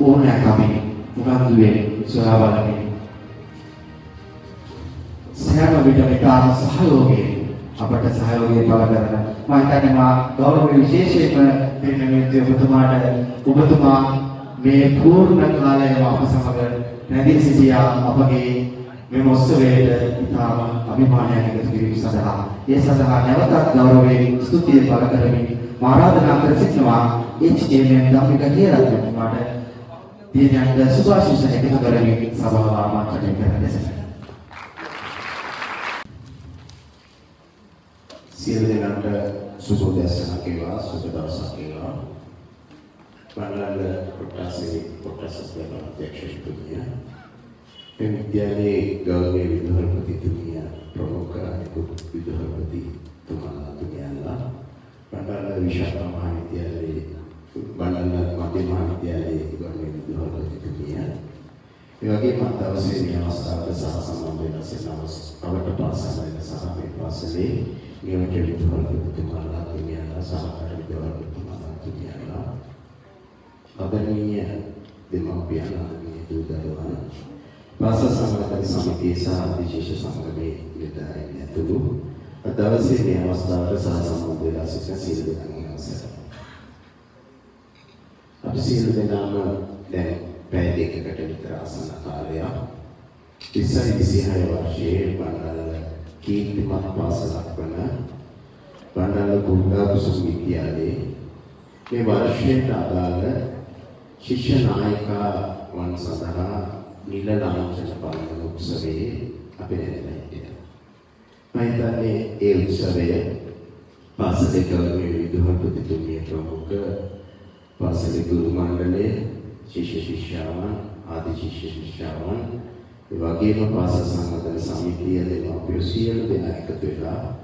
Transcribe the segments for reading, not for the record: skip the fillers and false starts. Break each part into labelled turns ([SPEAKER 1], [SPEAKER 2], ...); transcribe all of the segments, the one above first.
[SPEAKER 1] ඕනෑකමින් උනන්දුවෙන් සොයා බලමින් සෑම විටම ඉතාම සහයෝගයෙන් අපට සහයෝගය පළ කරන මම හිතන්නේ මා ගෞරවයෙන් විශේෂයෙන්ම දෙන්නේ ඔබතුමා මේ පූර්ණ කාලයම අප සමග රැඳී සිටියා අපගේ මේ උත්සවයට ඉතාම අභිමානයක් එකතු කිරීම සඳහා ඒ සඳහා නැවතත් ගෞරවයෙන් ස්තුතිය පළ කරමින් ආරාධනා කර සිටිනවා HKMN ධම්මික හේරත්නතුමාට දිනයන්ද සුභාශිෂ එකතු කරමින් සභාව ආමන්ත්‍රණය කරන ලෙස
[SPEAKER 2] සියලු දෙනාට සුබ උදෑසනක් වේවා සුබ දවසක් වේවා. බණ්ඩාර කොට්ටාසේ අධ්‍යක්ෂතුමිය මේ විද්‍යාලයේ ගෞරවනීය විදුහල්පතිතුමිය ප්‍රමුඛ විදුහල්පති තුමාලා බණ්ඩාර විශාල මහාවිද්‍යාලයේ බණ්ඩාර මධ්‍ය මහාවිද්‍යාලයේ ගෞරවනීය විදුහල්පතිතුමිය ඒ වගේම දවසේ මේ අවස්ථාවට සහ සම්බන්ධ වෙන සිනමස් අවට පාසලේ සහ මේ පාසලේ නියමිත විදුහල්පතිතුමාලා තුමියලා සහකාර විදුහල්පතිතුමාලා තුමියලා අබරණීය දෙමව්පියන් ආදී දූ දරුවන් පාසල් සමාජ සමිතියේ සහ විශේෂ සංගමයේ නිලධාරීන් ඇතුළු දවසේ මේ අවස්ථාවට සහ සම්බන්ධ වෙලා සිටින සියලු දෙනාගේ අවසරයි. අපි සියලු දෙනාම දැන් පැය දෙකකට විතර ආසන්න කාලයක් 26 වර්ෂයේ බණ්ඩාර කීර්තිමත් පාසලක් වන බණ්ඩාර ගුණා කුසුම විද්‍යාලයේ මේ වර්ෂයට අදාළ ශිෂ්‍ය නායිකාවන් සඳහා නිල ලාංඡන පාලන උත්සවයේ අපි දැනලා හිටියා. මම හිතන්නේ ඒ උත්සවය පාසලේ ගෞරවනීය විදුහල්පතිතුමිය ප්‍රමුඛ පාසලේ ගුරු මණ්ඩලය ශිෂ්‍ය ශිෂ්‍යාවන් ආදී ශිෂ්‍ය ශිෂ්‍යාවන් ඒ වගේම පාසල් සංවර්ධන සමිතිය දෙමාපිය සියලු දෙනා එකතු වෙලා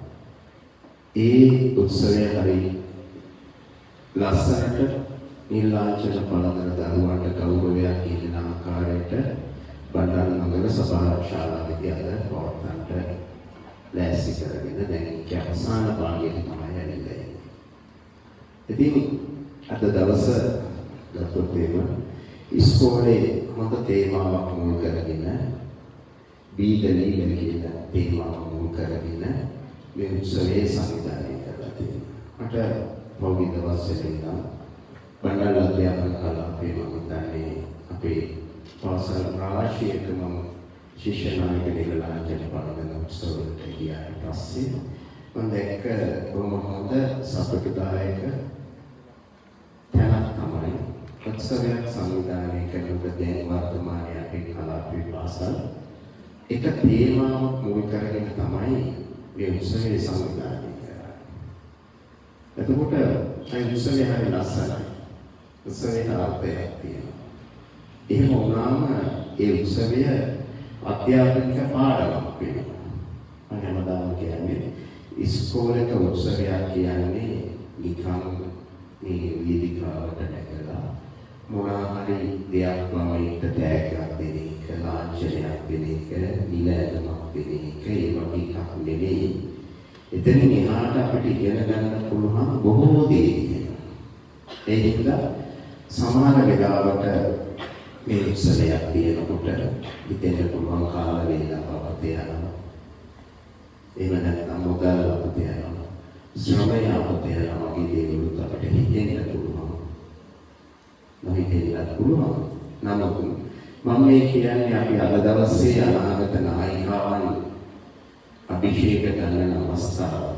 [SPEAKER 2] ඒ උත්සවය හරි ලස්සනට නිලාංචන පළඳන දරුවන්ට ගෞරවයක් දෙන ආකාරයට බණ්ඩාර නගර සභා ශාලාවේදී අද පවත්වන්නට ලෑස්ති කරගෙන දැන් ඒක අවසාන භාගයට තමයි ඇවිල්ලා ඉන්නේ. ඉතින් අද දවස ගත්තොත් ඉස්කෝලේ හොඳ තේමාවක් මුල් කරගෙන බීදලී කියන තේමාව මුල් කරගෙන මේ උත්සවයේ සංවිධානය කරලා තියෙනවා. මට පොඩි දවසක ඉඳන් බණ්ඩාර අධ්‍යාපන කලාපයේ මම හිතන්නේ අපේ පාසල් රාශියකම ශිෂ්‍ය නායක නිලලාංඡන පාලන උත්සවයට ගියාට පස්සේ මම දැක්ක බොහොම හොඳ සතුටුදායක තැනක් තමයි උත්සවයක් සංවිධානය කරන දැන් වර්තමානයේ අපේ කලාපයේ පාසල් එක තේමාවක් මුල් කරගෙන තමයි මේ උත්සවය සංවිධානය කරන්නේ. එතකොට ඒ උත්සවය හරි ලස්සනයි. උත්සවයට අර්ථයක් තියෙනවා. එහෙම වුණාම ඒ උත්සවය අධ්‍යාපනික පාඩමක් වෙනවා. මම හැමදාම කියන්නේ ඉස්කෝලේක උත්සවයක් කියන්නේ නිකන් මේ වේදිකාවට නැගලා මොනවා හරි දෙයක් ළමයින්ට තෑග්ගක් දෙන එක, ලාංඡනයක් දෙන එක, නිලැඳුමක් දෙන එක ඒ වගේ එකක් නෙවෙයි. එතනින් එහාට අපිට ඉගෙන ගන්න පුළුවන් බොහෝ දේ තියෙනවා. ඒ හින්දා සමහර වෙලාවට මේ උත්සවයක් තියෙනකොට හිතෙන්න පුළුවන් කාල වේලාවක් අපතේ යනවා. එහෙම නැත්නම් මොකද අපතේ යනවා. ශ්‍රමය අපතේ යනවා වගේ දේවලුත් අපිට හිතෙන්න පුළුවන්. නොහිතෙන්නත් පුළුවන්. නමුත් මම මේ කියන්නේ අපි අද දවසේ අනාගත නායිකාවන් අභිෂේක කරන අවස්ථාව.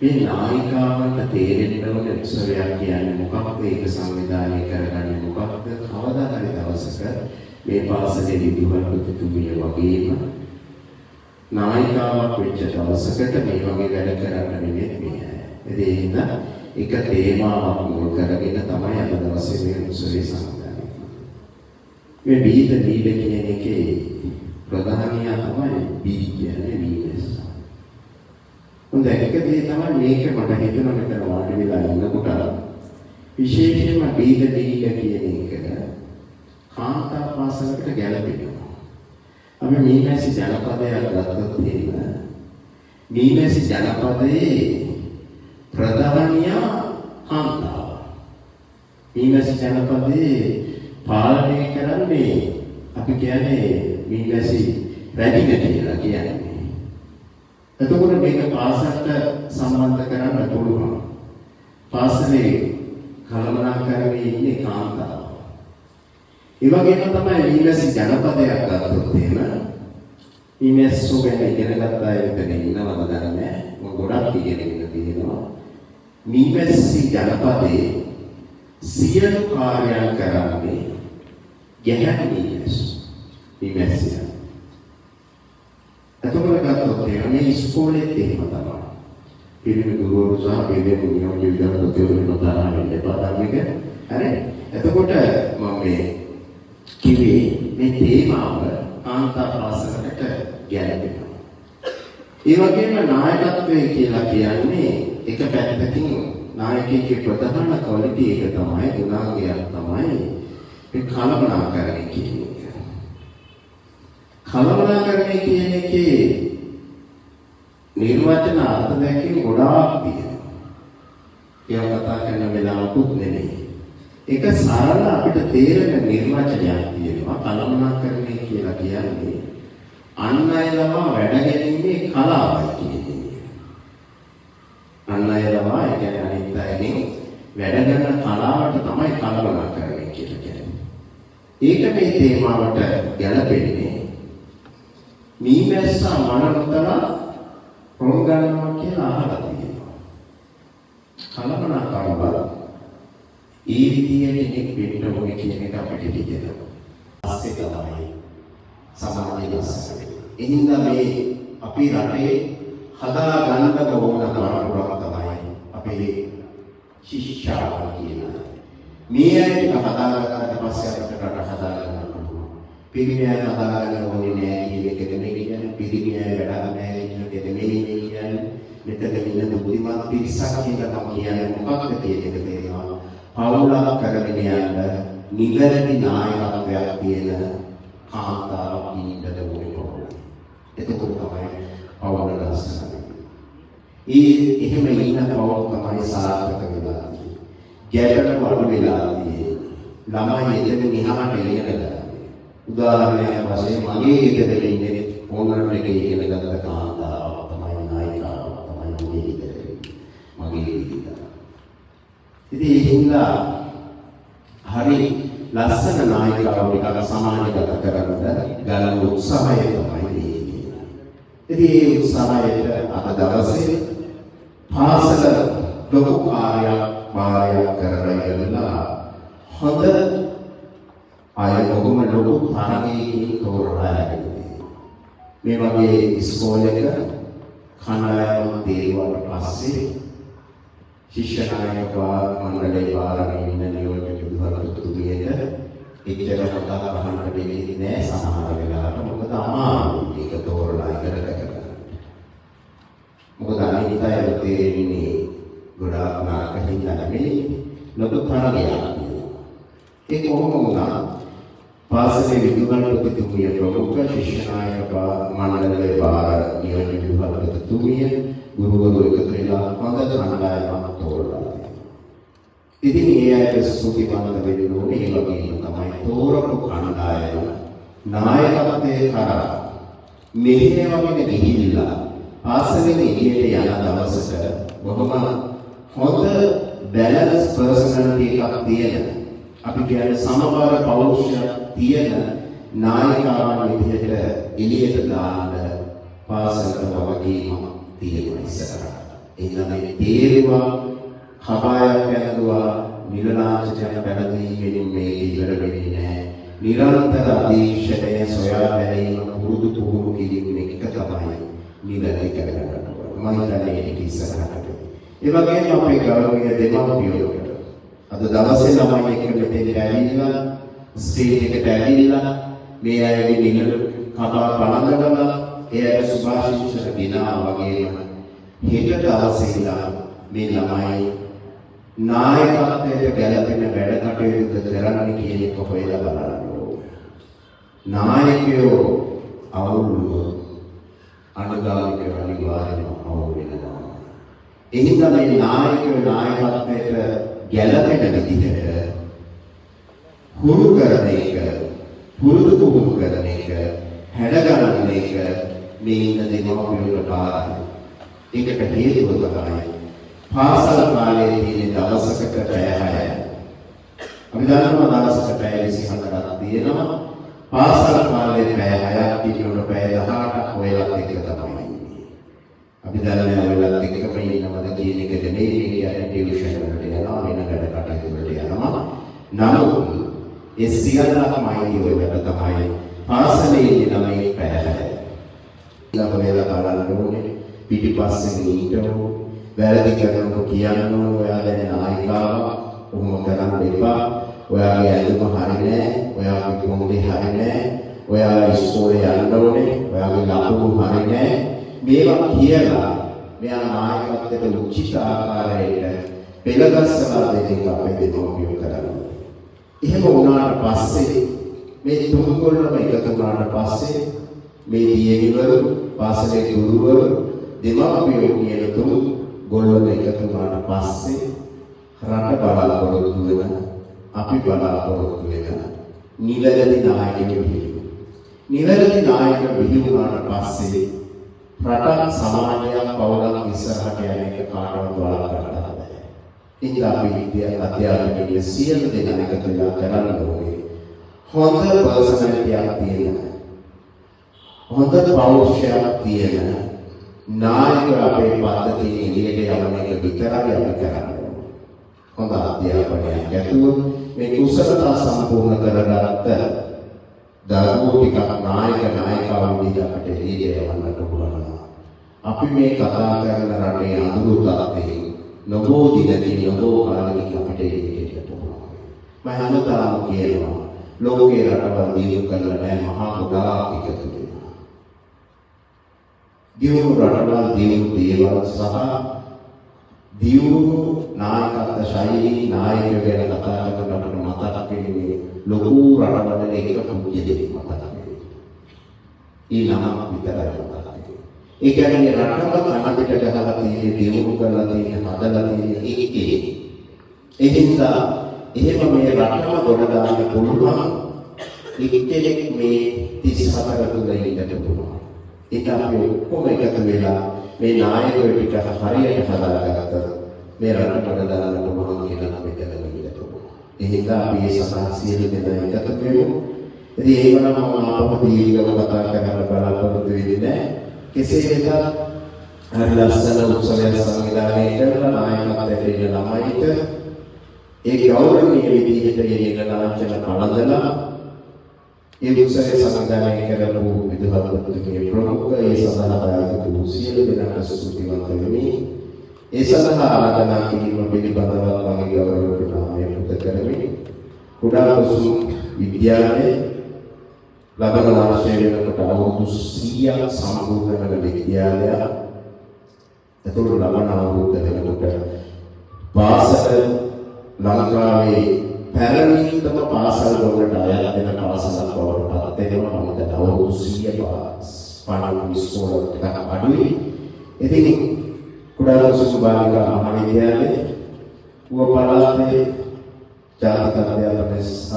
[SPEAKER 2] මේ නායිකාවන්ට තේරෙන්න ඕන උත්සවයක් කියන්නේ මොකක්ද ඒක සංවිධානය කරගන්නේ මොකක්ද කවදා හරි දවසක මේ පාසලේ විදුහල්පතිතුමිය වගේම නායිකාවක් වෙච්ච දවසකට මේ වගේ වැඩ කරන්න නෙමෙයි මේ අය. ඒ හින්දා එක තේමාවක් මුල් කරගෙන තමයි අද දවසේ මේ උත්සවය සංවිධානය කරන්නේ. මේ බීද කියන එකේ ප්‍රධානියා තමයි බී කියන්නේ බීස්. හොඳ එක දේ තමයි මේක මට හිතෙනවා මෙතන වාඩි වෙලා ඉන්නකොට විශේෂයෙන්ම බීද කියන එක කාන්තා පාසලකට ගැලපෙනවා. අපි මීමැසි ජනපදයක් ගත්තොත් එහෙම මීමැසි ජනපදයේ ප්‍රධානියා කාන්තාව. මීමැසි ජනපදයේ පාලන කියන්නේ අපි කියන්නේ මීමැසි රැඳින කියලා කියන්නේ. එතකොට මේක පාසලට සම්බන්ධ කරන්න පුළුවන්. පාසලේ කලමනාකරණයේ ඉන්නේ කාන්තාව. ඒ වගේම තමයි මීමැසි ජනපදයක් ගත්තොත් එහෙම මීමැස්සු ගැන ඉගෙන ගත්ත අය මෙතන ඉන්නවද දන්නේ මම ගොඩක් ඉගෙන තියෙනවා. මීමැසි ජනපදයේ සියලු කාර්යයන් කරන්නේ ගැහැණු මීමැස්සියන්. එතකොට ගත්තොත් මේ ඉස්කෝලේත් එහෙම තමයි. පිරිමි ගුරුවරු සහ පිරිමි නියෝජ්‍ය විද්‍යාලවල නොතරම් වෙන්න පාඩම්යක. හරි. එතකොට මම මේ කිව්වේ මේ තේමාව කාන්තා පාසලකට ගැලපෙනවා. ඒ වගේම නායකත්වය කියලා කියන්නේ එක පැත්තකින් නායකයෙකුගේ ප්‍රධාන ක්වොලිටි එක තමයි ගුණාංගයක් තමයි මේ කලමනාකරණය කියන එක. කලමනාකරණය කියන එකේ නිර්වචන අර්ථ දැකීම ගොඩාක් තියෙනවා. ඒවා කතා කරන වෙලාවකුත් නෙමෙයි. ඒක සරල අපිට තේරෙන නිර්වචනයක් තියෙනවා. කලමනාකරණය කියලා කියන්නේ අන් අය ළමා වැඩ ගැනීමේ කලාවයි කියන්නේ. අන් අය ළමා ඒ කියන්නේ අනිත් අයගෙන් වැඩ ගන්න කලාවට තමයි කලමනාකරණය කියලා කියන්නේ. ඒක මේ තේමාවට ගැලපෙන්නේ මීමැස්සා මනරතලා ප්‍රෝග්‍රෑම් කියලා අහලා තියෙනවා. කලමනාකරණය ඒ විදිහට කෙනෙක් වෙන්න ඕනේ කියන එක අපිට හිතෙනවා. ආසේ තමයි සමාජයේ ඉස්සරහ. එහෙනම් මේ අපේ රටේ හදා ගන්න ඕන පරපුරක් තමයි අපේ ශිෂ්‍යාව කියන්නේ. මේ ඇයිට හදාගත්තාට පස්සේ අපිට රට හදා ගන්න පුළුවන්. පිරිමියන් හදා ගන්න ඕනේ නෑ කියන එක කියන්නේ පිරිමියන් වැඩ නැහැ කියන එක නෙමෙයි කියන්නේ. මෙතන ඉන්න බුද්ධිමත් පිරිසක් කියලා මම කියන්නේ මොකක්ද කියන එක තේරෙනවා. පවුලක් කරගෙන යන්න නිවැරදි නායකත්වයක් තියෙන කාන්තාවක් ඉන්නද ඕනේ. එතකොට තමයි පවුල ලස්සන. එහෙම ඉන්න පවුල තමයි සාර්ථක වෙලා තියෙන්නේ. ගැටලු අඩු වෙලා තියෙන්නේ. ළමයි එතන නිහාට එළියට. උදාහරණයක් වශයෙන් මගේ ගෙදර ඉන්නේ ඕනම එකේ ඉගෙන ගත්ත කාන්තාවක් තමයි නායිකාවක් තමයි මගේ ගෙදර. ඉතින් ඒ හින්දා හරි ලස්සන නායිකාව ටිකක් සමාජගත කරන්න ගලන උත්සාහය තමයි මේ. ඉතින් ඒ උත්සාහයට අද දවසේ පාසල ලොකු කාර්යයක් කරලා ඉවරලා හොඳ අය බොහොම ලොකු තරගයකින් තෝරලා මේ වගේ ඉස්කෝලේක කණ්ඩායමක් තේරුවාට පස්සේ ශිෂ්‍ය නායක මණ්ඩලයේ වාරණේ ඉන්න නියෝජ්‍ය විදුහල්පතිතුමියට එච්චර කතා බහකට දෙන්නේ නැහැ සමහර වෙලාවට. මොකද අමාරුයි ඒක තෝරලා ඉගෙන ගන්න. මොකද අනිත් අය තේරෙන්නේ ගොඩාක් නාකහින් නෙමෙයි ලොකු තරගයක්. ඒක කොහොම වුණා පාසලේ විදුහල්පතිතුමිය ප්‍රමුඛ ශිෂ්‍ය නායක මණ්ඩලයේ වාර නියෝජ්‍ය විදුහල්පතිතුමිය ගුරුවරු එකතු වෙලා හොඳ කණ්ඩායමක් තෝරලා. ඉතින් ඒ අයට ස්තුතිවන්ත වෙන්න ඕනේ. ඒ වගේම තමයි තෝරපු කණ්ඩායම නායකත්වයේ කරා මෙහෙවගෙන ගිහිල්ලා පාසලෙන් එළියට යන දවසට බොහොම හොඳ බැලන්ස් පර්සනැලිටි එකක් තියෙන අපි කියන්නේ සමබර පෞරුෂයක් තියෙන නායකයන් විදිහට එළියට දාන්න පාසලට වගකීමක් තියෙනවා ඉස්සරහට. එහෙනම් මේ තේරුවා කබායක් ඇඳුවා නිරලාංශයන් පැනදීමෙන් මේ ඉවර වෙන්නේ නැහැ. නිරන්තර අධීක්ෂණය සොයා බැලීම පුරුදු පුහුණු කිරීම එක තමයි නිරන්තර කරගන්න ඕනේ. මම හිතන්නේ ඒක ඉස්සරහට. ඒ වගේම අපේ ගෞරවනීය දෙමාපියෝට අද දවසේ ළමයි එක්ක මෙතෙන් ඇවිල්ලා ස්ටේජ් එකට ඇවිල්ලා මේ අයගේ නිල කතා බලනවා. ඒ සුභාශිංසන දිනා වගේම හෙට දවසේ ඉඳලා මේ ළමයි නායකත්වයට ගැලපෙන වැඩ කටයුතු කරන්න කියන එක හොයලා බලන්න ඕනේ. නායකයෝ අවුල් අනුගාමිකව අනිවාර්යයෙන්ම අවුල් වෙනවා. එනිසා මේ නායකයෝ නායකත්වයට ගැලපෙන විදිහට හුරු කරන එක පුරුදු පුහුණු කරන එක, හැඩගන්න එක මේ ඉන්න දෙමාපියන්ට බාරයි. ඒකට හේතුව තමයි පාසල් කාලයේ තියෙන දවසකට පැය 6යි. අපි දන්නවා දවසකට පැය 24ක් තියෙනවා. පාසල් කාලේ පැය 6ක් ඉන්නකොට පැය 18ක් ඔයලත් එක්ක තමයි. අපි දන්නේ ඔයලත් එක්කම ඉන්නවද කියන එක නෙමෙයි කියන්නේ ටියුෂන් වලට යනවා වෙන වැඩ කටයුතු වලට යනවා. නමුත් ඒ සියල්ලක්ම අයිති ඔයලට තමයි පාසලේ ඉන්න ළමයි පැය 6යි. ළම වේලා බලන්න ඕනේ පිටිපස්සෙන් ඉන්න වැරදි කරනකොට කියන්න ඕනේ ඔයා දැන් නායිකාවක් උඹ කරන්න එපා. ඔයාගේ ඇඳුම හරි නෑ, ඔයාගේ කොණ්ඩේ හරි නෑ, ඔයා ඉස්කෝලේ යන්න ඕනේ, ඔයාගේ ලකුණු හරි නෑ. මේවා කියලා මෙයා නායකත්වයට උචිත ආකාරයට පෙළගස්සලා දෙන්න අපේ දෙමව්පියෝ කරනවා. එහෙම වුණාට පස්සේ මේ තුන්කොල්ලම එකතු වුණාට පස්සේ මේ දියණිවරු, පාසලේ ගුරුවරු, දෙමව්පියෝ කියන තුන් ගොල්ලම එකතු වුණාට පස්සේ රට බලාපොරොත්තු වෙන අපි බලාපොරොත්තු වෙන නිවැරදි නායකයෙක් බිහි. නිවැරදි නායක බිහි වුණාට පස්සේ රටක් සමාජයක් පවුලක් ඉස්සරහට යන එක කාටවත් වළක්වන්න බෑ. ඉතින් අපි අධ්‍යාපනයේ සියලු දෙනා එකතු වෙලා කරන්න ඕනේ. හොඳ පර්සනැලිටියක් තියෙන, හොඳ පෞරුෂයක් තියෙන නායක අපේ පද්ධතියේ එළියට යවන එක විතරයි අපි කරන්නේ. හොඳ අධ්‍යාපනයක් ඇතුව මේ කුසලතා සම්පූර්ණ කරගත්ත දරුවෝ ටිකක් නායකවරුන් විදිහට අපිට එළියට යවන්නට පුළුවන්. අපි මේ කතා කරන රටේ අඳුරු තත්ත්වයේ නොබෝ දිනකින් නොබෝ කාලෙකින් අපිට එළියට එන්න පුළුවන්. මම හැමදාම කියනවා ලෝකේ රටවල් දියුණු කරලා නැහැ, මහා ගොඩාක් එකතු වෙනවා. දියුණු රටවල් දියුණු දේවල් සහ දියුණු නායකත්ව ශෛලී නායකයෝ ගැන කතා කරනකොට මතක් වෙන්නේ ලොකු රටවල එක පුජ්‍ය දෙයක් මතක් වෙන්නේ. ඊළඟ විතරයි මතක් වෙන්නේ. ඒ කියන්නේ රටවල කනපිට ගහලා තියෙන දියුණු කරලා තියෙන හදලා තියෙන එකේ. ඒ හින්දා එහෙම මේ රටම ගොඩ දාන්න පුළුවන් එක්කෙනෙක් මේ 34 තුල ඉඳලා පුළුවන්. ඒක අපි ඔක්කොම එකතු වෙලා මේ නායකයෝ ටික හරියට හදාගත්තා මේ රට ගොඩ දාන්න පුළුවන් කියලා නම් මෙතන ඉඳලා පුළුවන්. ඒ හින්දා අපි මේ සඳහා සියලු දෙනා එකතු වෙමු. ඉතින් ඒකම මම ආපහු දීර්ඝව කතා කරන්න බලාපොරොත්තු වෙන්නේ නැහැ. කෙසේ වෙතත් හරි ලස්සන උත්සවයක් සංවිධානය කරලා නායකත්වයට ඉන්න ළමයිට ඒ ගෞරවනීය විදිහට යෙදෙන ලාංඡන පළඳලා ඒ උත්සවය සංවිධානය කරපු විදුහල්පතිගේ ප්‍රමුඛ ඒ සඳහා දායක වූ සියලු දෙනාට ස්තුතිවන්ත වෙමි. ඒ සඳහා ආරාධනා කිරීම පිළිබඳව මගේ ගෞරවයට නාමය පුද කරමි. කුඩා කුසුම් විද්‍යාලයේ ලබන වර්ෂයේ වෙනකොට අවුරුදු 100ක් සම්පූර්ණ වෙන විද්‍යාලයක්. එතකොට ලබන අවුරුද්ද වෙනකොට පාසල ලංකාවේ පැරණිතම පාසල් වලට අයත් වෙන පාසලක් බවට පත් වෙනවා. මොකද අවුරුදු 100 පාසල් ඉස්කෝලේ ටිකක් අඩුයි. ඉතින් කුඩා කුසුම් බාලිකා මහාවිද්‍යාලයේ ඌව පළාතේ ජාතික අධ්‍යාපනය සහ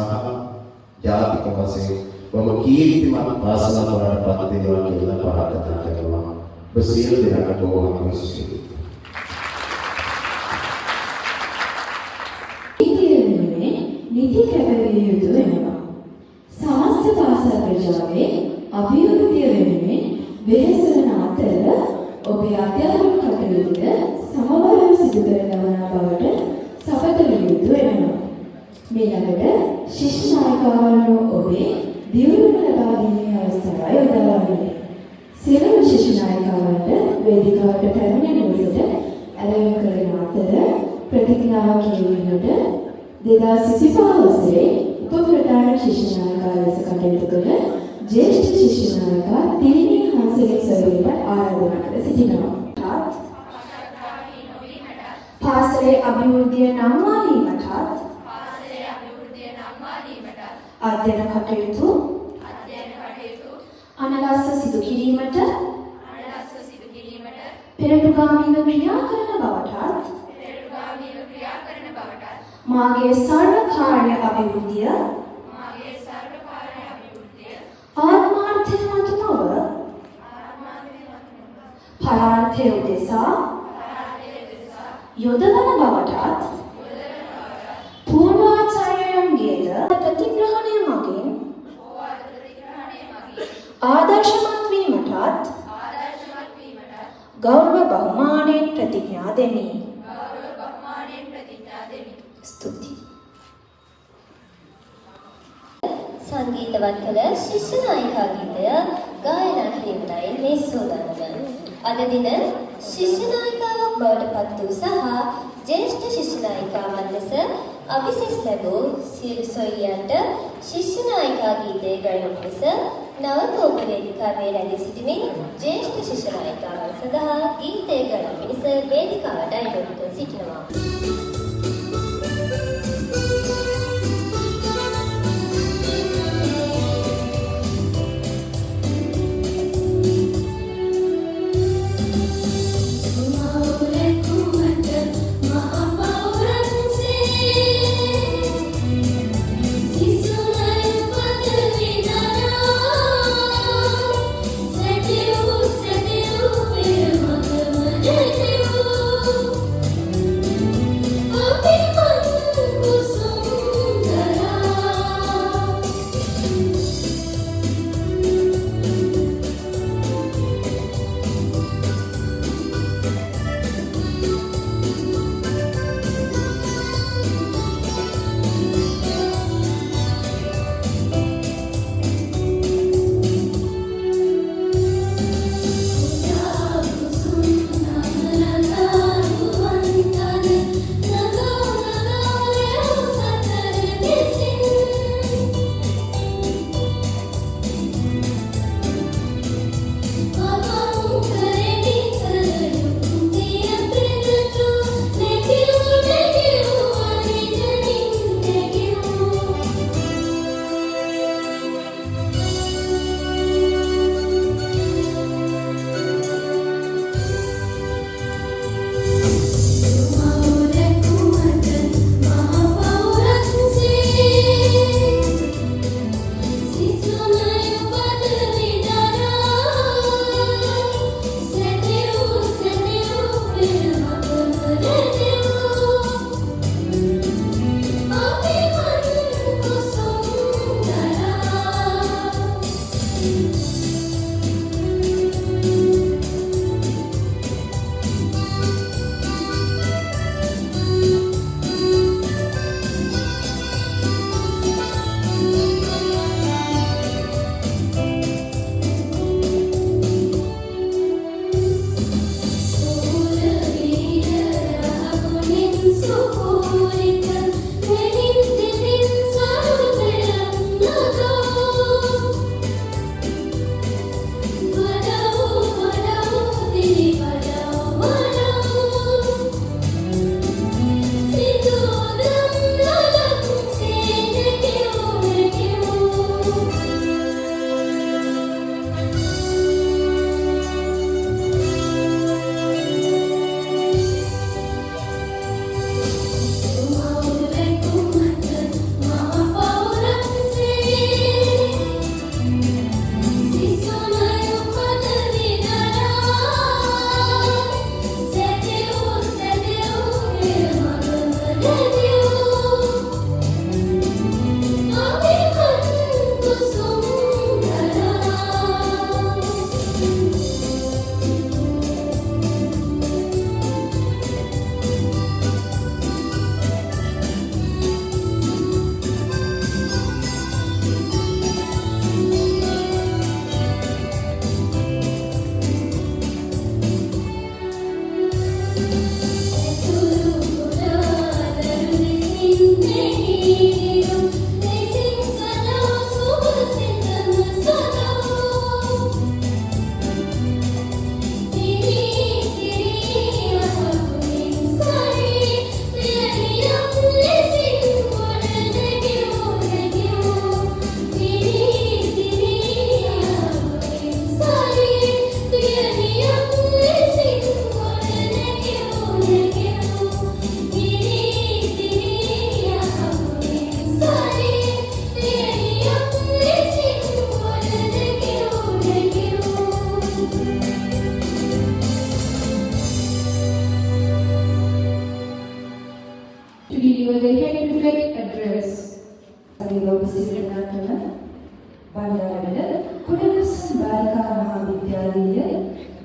[SPEAKER 2] ජාතික වශයෙන් වම කීර්තිමත් පාසලක් වලට පත් වෙනවා කියලා ප්‍රාර්ථනා කරනවා. ඔබ සියලු දෙනාට බොහොම ස්තුතියි.
[SPEAKER 3] නිති කැපවිය යුතු වෙනවා. සමස්ත පාසල් ප්‍රජාවේ අභිවෘද්ධිය වෙනුවෙන් වෙහෙසවන අතර ඔබේ අධ්‍යාපන කටයුතුද සමබරව සිදු කර ගන්නා බවට සපත විය යුතු වෙනවා. මේකට ශිෂ්‍ය නායකවරු ඔබේ දියුණුව ලබා ගැනීමේ අවස්ථාව යොදා ගන්න. සියලුම ශිෂ්‍ය නායකවන්ට වේදිකාවට පැමිණෙන විට ඇලෙන කරන අතර ප්‍රතිඥාව කියවීමට 2025 වසරේ උපප්‍රධාන ශිෂ්‍ය නායකයා ලෙස කටයුතු කළ ජ්‍යෙෂ්ඨ ශිෂ්‍ය නායකයා තිරිණී හංසලික් සර්වීට ආරාධනා කර සිටිනවා. පාසලේ අභිවෘද්ධිය නම්මාලීමටත් අධ්‍යයන කටයුතු අනලස්ස සිදු කිරීමට පෙරටුගාමීව ක්‍රියා කරන බවටත් මාගේ සර්වකාර්ය අභිවෘද්ධිය පරාර්ථය උදෙසා යොදවන බවටත් පූර්වාචාර්යයන්ගේද ප්‍රතිග්‍රහණය මගින් ආදර්ශමත් වීමටත් ගෞරව බහුමානයෙන් ප්‍රතිඥා දෙමි. ස්තුතියි.
[SPEAKER 4] සංගීතවත් කළ ශිෂ්‍ය නායිකා ගීතය ගායනා කිරීමටයි මේ සූදානම. අද දින ශිෂ්‍ය නායිකාවක් බවට පත් වූ සහ ජ්‍යෙෂ්ඨ ශිෂ්‍ය නායිකාවන් ලෙස අභිෂේක ලැබූ සියලු සොයුරියන්ට ශිෂ්‍ය නායිකා ගීතයේ ගායන ලෙස නවතෝප වේදිකාවේ රැඳී සිටිමින් ජ්‍යෙෂ්ඨ ශිෂ්‍ය නායිකාවන් සඳහා ගීතයේ ගායන පිණිස වේදිකාවට අයදුම් කර සිටිනවා.
[SPEAKER 3] පාසලේ ලෝක සිරිනටන බණ්ඩාරවල කුඩකුසුම් බාලිකා මහාවිද්‍යාලයේ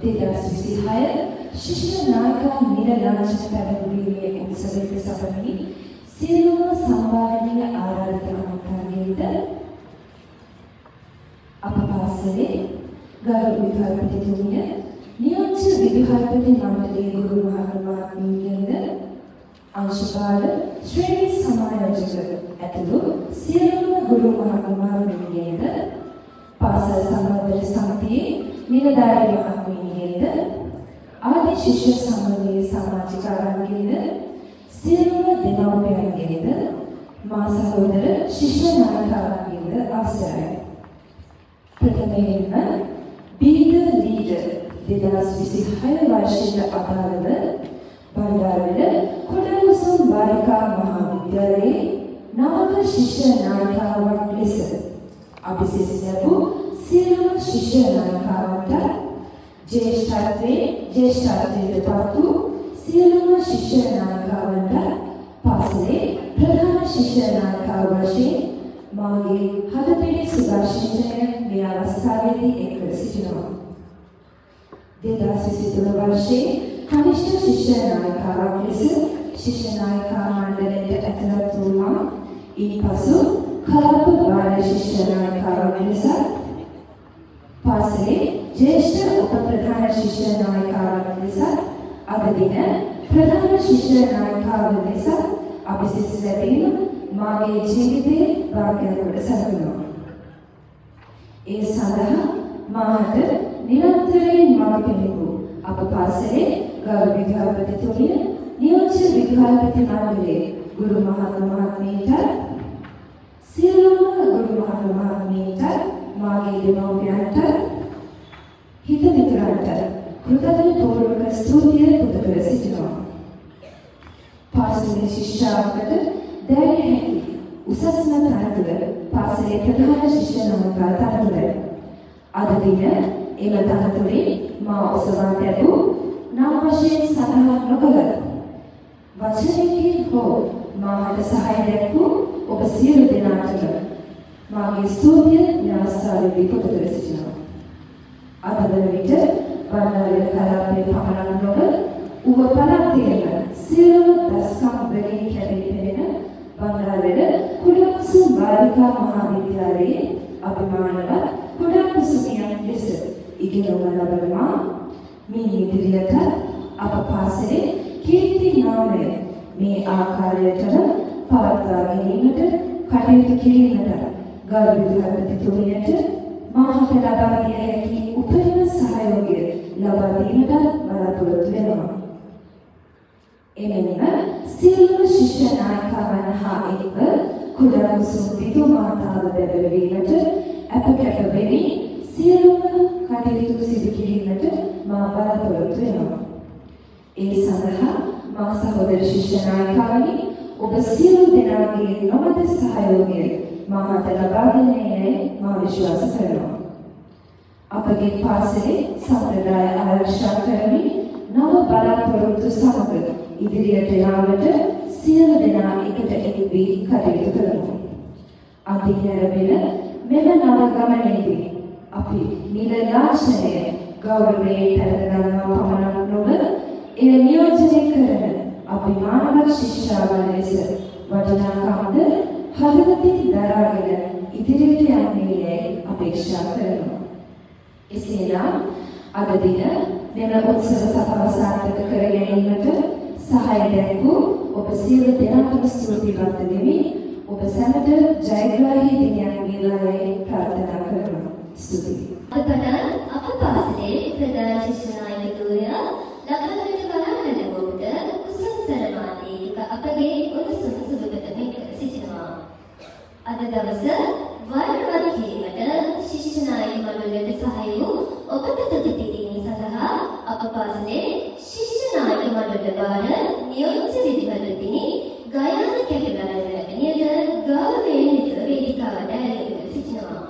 [SPEAKER 3] 2026 ශිෂ්‍ය නායක නිරලාංශ පැවැත්වීමේ උත්සවයට සපනි සියලුම සම්මානීය ආරාධක අනුකම්පාවෙන්ද අප පාසලේ ගරු විද්‍යාපතිතුමිය නියෝජ්‍ය විද්‍යාපති මණ්ඩලයේ ගුරු මහත්මයාණන්ද අංශපාල ශ්‍රේණි සමායෝජක ඇතුළු සියලුම ගුරු මහත්මයාණන්ගේද පාසල් සම්බන්ධ සමිතියේ නිලධාරී මහත්මියන්ගේද ආදී ශිෂ්‍ය සමූහයේ සමාජිකාරන්ගේද සියලුම දෙමව්පියන්ගේද මා සහෝදර ශිෂ්‍ය නායකයන්ගේද අවසරයි. ප්‍රථමයෙන්ම Be the Leader 2026 වර්ෂයට අදාළව බණ්ඩාරවල කුඩකුසුම් බාලිකා මහාවිද්‍යාලයේ නවක ශිෂ්‍ය නායිකාවක් ලෙස අභිෂේක ලැබූ සියලුම ශිෂ්‍ය නායිකාවන්ට ජ්‍යෙෂ්ඨත්වයට පත් වූ සියලුම ශිෂ්‍ය නායිකාවන්ට පාසලේ ප්‍රධාන ශිෂ්‍ය නායිකාව වශයෙන් මාගේ හදපිරි සුභාශිංසනය මේ අවස්ථාවේදී එක්ව සිටිනවා. 2023 වර්ෂයේ කනිෂ්ඨ ශිෂ්‍ය නායිකාවක් ලෙස ශිෂ්‍ය නායිකා මණ්ඩලයට ඇතුළත් වුණා. ඉන්පසු කලප බාල ශිෂ්‍ය නායිකාවක් ලෙස පාසලේ ජ්‍යෙෂ්ඨ උප ප්‍රධාන ශිෂ්‍ය නායිකාවක් ලෙස අද දින ප්‍රධාන ශිෂ්‍ය නායිකාව ලෙස අභිෂේක ලැබීම මාගේ ජීවිතයේ භාග්‍යයක් සැලකුණා. ඒ සඳහා මාට නිරන්තරයෙන් මඟ පෙන්වූ අප පාසලේ ගරු විද්‍යාපතිතුමිය නියෝජ්‍ය විද්‍යාපති මණ්ඩලයේ ගුරු මහත්මයාණන්ට සියලුම ගුරු මහත්මයාණන්ට මාගේ දෙමව්පියන්ට හිත මිතුරන්ට කෘතඥතාපූර්වක ස්තුතිය පුද කර සිටිනවා. පාසලේ ශිෂ්‍යාවකට දැරිය හැකි උසස්ම තනතුර පාසලේ ප්‍රධාන ශිෂ්‍ය නායකයා තනතුරයි. අද දින එම තනතුරේ මා ඔසවා ලැබූ නම් වශයෙන් සඳහන් නොකළ වචනයකින් හෝ මාට සහාය දැක්වූ ඔබ සියලු දෙනාටම මාගේ ස්තුතිය මේ අවස්ථාවේදී පුද කර සිටිනවා. අද වන විට බණ්ඩාරවල කලාපයේ පමණක් නොව ඌව පළාතේම සියලු දස්කම් වලින් කැපී පෙනෙන බණ්ඩාරවල කුඩකුසුම් බාලිකා මහාවිද්‍යාලයේ අභිමානවත් කුඩකුසුමියන් ලෙස ඉගෙනුම ලබනවා. මේ ඉදිරියට අප පාසලේ කීර්ති නාමය මේ ආකාරයටම පවත්වා ගැනීමට කටයුතු කිරීමට ගරු විද්‍යාපතිතුමියට මාහට ලබා දිය හැකි උපරිම සහයෝගය ලබා දීමට බලාපොරොත්තු වෙනවා. එමෙන්ම සියලුම ශිෂ්‍ය නායකයන් හා එක්ව කුඩකුසුම් විදු මාතාව බැබලවීමට අප කැප වෙමි. සියලුම කටයුතු සිදු කිරීමට මා බලාපොරොත්තු වෙනවා. ඒ සඳහා මා සහෝදර ශිෂ්‍ය නායකයනි ඔබ සියලු දෙනාගේ නොමද සහයෝගය මාහට ලබා දෙන්නේ මා විශ්වාස කරනවා. අපගේ පාසලේ සම්ප්‍රදාය ආරක්ෂා කරමින් නව බලාපොරොත්තු සමග ඉදිරියට යාමට සියලු දෙනා එකට එකතු වී කටයුතු කරමු. අධිකරණය මෙම නව ගමනේදී අපි නිලලාංශනය ගෞරවයෙන් පැවැත්වනවා පමණක් නොව එය නියෝජනය කරන අභිමානවත් ශිෂ්‍යාවන් ලෙස වටිනාකම්ද හදවතින් දරාගෙන ඉදිරියට යන්නේ යැයි අපේක්ෂා කරනවා. එසේනම් අද දින මෙම උත්සව සභාව සාර්ථක කර ගැනීමට සහාය දැක්වූ ඔබ සියලු දෙනාටම ස්තුතිවන්ත වෙමි. ඔබ සැමට ජයග්‍රාහී දිනයක් වේවායි ප්‍රාර්ථනා කරනවා. ස්තුතියි.
[SPEAKER 4] අද පටන් අප පාසලේ ප්‍රධාන ශිෂ්‍ය නායකතුමිය ලබාගත වරාණන වූට කුසල සරමාලේක අපගේ උණුසුම් සුබපැතුම් සිටිනවා. අද දවස වර්ණවත් කිරීමට ශිෂ්‍ය නායක මණ්ඩලයට සහාය වූ ඔබට තුති පිළිගැනීම සඳහා අප පාසලේ ශිෂ්‍ය නායක මණ්ඩල බාර නියෝජ්‍ය විධිපතිනි ගයාන කැපිලාරණියට ගෞරවයෙන් යුතුව වේදිකාවට ඇරෙන්න සිටිනවා.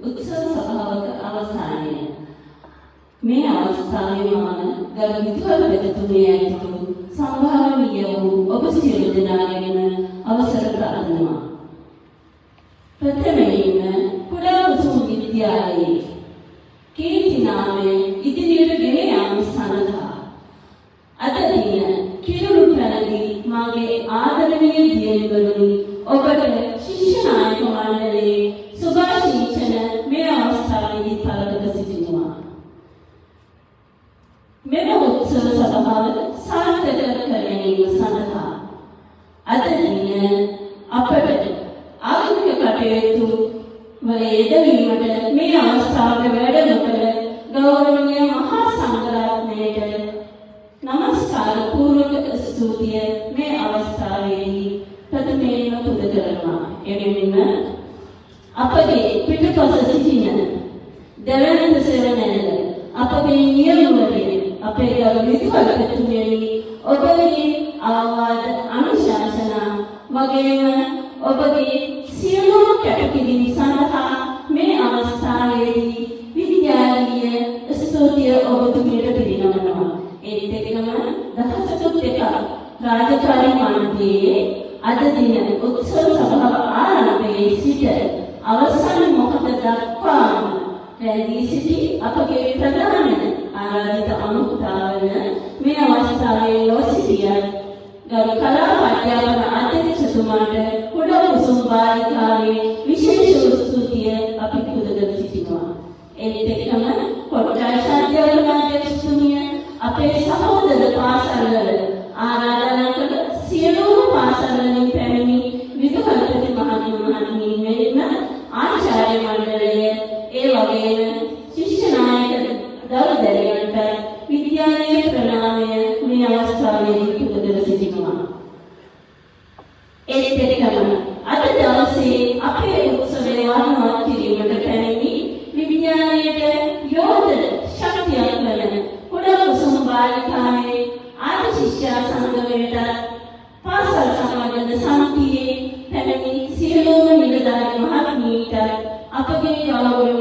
[SPEAKER 5] උත්සව සභාවක අවසානය මේ අවස්ථාවේ මම ගරු විද්‍යාපතිතුමිය ඇතුළු සම්භාවනීය වූ ඔබ සියලු දෙනාගෙන් අවසර ප්‍රාර්ථනා. ප්‍රථමයෙන්ම කුඩා උසුම් විද්‍යාලයේ කීර්ති නාමයෙන් ඉදිරියට ගෙන යාම සඳහා අද දින කිරුළු පැනදී මාගේ ආදරණීය දියණිවරුනි ඔබට ශිෂ්‍ය නායක මණ්ඩලයේ සුභාශිංසන මේ අවස්ථාවේදී පළකර සිටිනවා. මෙම උත්සව සභාව සාර්ථක කර ගැනීම සඳහා අද දින අපට ආගමික කටයුතු වල යෙදවීමට මේ අවස්ථාවට වැඩම කළ ගෞරවනීය මහා සංඝරත්නයට නමස්කාර පූර්වක ස්තුතිය මේ අවස්ථාවේදී ප්‍රථමයෙන්ම පුද කරනවා. එමෙන්ම අපගේ පිටුපස සිටින දෙවැනි සෙවණැල්ල අපගේ නියමවලින් අපේ ගරු විදුහල්පතිතුමියනි ඔබගේ ආවාද අනුශාසනා වගේම ඔබගේ සියලුම කැපකිරීම සඳහා මේ අවස්ථාවේදී විද්‍යාලීය ස්තුතිය ඔබතුමියට පිරිනමනවා. ඒත් එක්කම දහසකුත් එක රාජකාරී මණ්ඩලයේ අද දින උත්සව සභාව ආරම්භයේ සිට අවසන් මොහොත දක්වාම රැඳී සිටි අපගේ ප්‍රධාන ආරාධිත අනුත්තාවන මේ අවස්ථාවේ ලොසිටියන් ගරු කලා අධ්‍යාපන අධ්‍යක්ෂතුමාට කුඩා උසුම් බාලිකාවේ විශේෂ ස්තුතිය අපි පුද කර සිටිනවා. ඒත් එක්කම කොට්ටාශ අධ්‍යාපන අධ්‍යක්ෂතුමිය අපේ සහෝදර පාසල්වල ආරාධනා කළ සියලුම පාසල්වලින් පැමිණි විදුහල්පති මහත්මීන් මෙන්ම ආචාර්ය මණ්ඩලය ඒ වගේම ශිෂ්‍ය නායක දරුදැරියන්ට විද්‍යාලයේ ප්‍රණාමය මේ අවස්ථාවේදී පුද කර සිටිනවා. ඒත් එක්කම අද දවසේ අපේ උත්සවය වර්ණවත් කිරීමට පැමිණි විද්‍යාලයට යෝධ ශක්තියක් වන කුඩා උසුම් බාලිකාවේ ආදි ශිෂ්‍ය සංගමයට පාසල් සමාජ සමිතියේ පැමිණි සියලුම නිලධාරී මහත්මීන්ට අපගේ ගෞරව